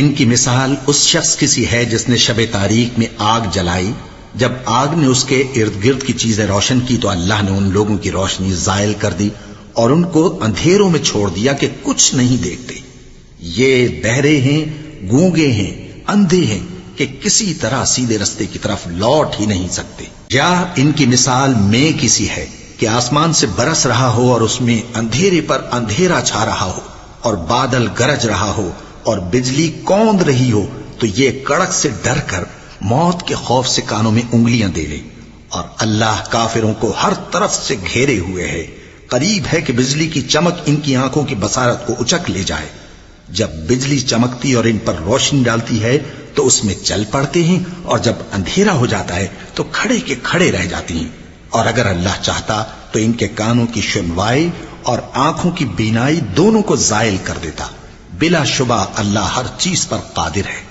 ان کی مثال اس شخص کی سی ہے جس نے شب تاریک میں آگ جلائی، جب آگ نے اس کے ارد گرد کی چیزیں روشن کی تو اللہ نے ان لوگوں کی روشنی زائل کر دی اور ان کو اندھیروں میں چھوڑ دیا کہ کچھ نہیں دیکھتے۔ یہ بہرے ہیں، گونگے ہیں، اندھے ہیں کہ کسی طرح سیدھے رستے کی طرف لوٹ ہی نہیں سکتے۔ یا ان کی مثال میں کسی ہے کہ آسمان سے برس رہا ہو اور اس میں اندھیرے پر اندھیرا چھا رہا ہو اور بادل گرج رہا ہو اور بجلی کوند رہی ہو تو یہ کڑک سے ڈر کر موت کے خوف سے کانوں میں انگلیاں دے لے، اور اللہ کافروں کو ہر طرف سے گھیرے ہوئے ہے۔ قریب ہے کہ بجلی کی چمک ان کی آنکھوں کی بصارت کو اچک لے جائے۔ جب بجلی چمکتی اور ان پر روشنی ڈالتی ہے تو اس میں چل پڑتے ہیں، اور جب اندھیرا ہو جاتا ہے تو کھڑے کے کھڑے رہ جاتی ہیں۔ اور اگر اللہ چاہتا تو ان کے کانوں کی سنوائی اور آنکھوں کی بینائی دونوں کو زائل کر دیتا۔ بلا شبہ اللہ ہر چیز پر قادر ہے۔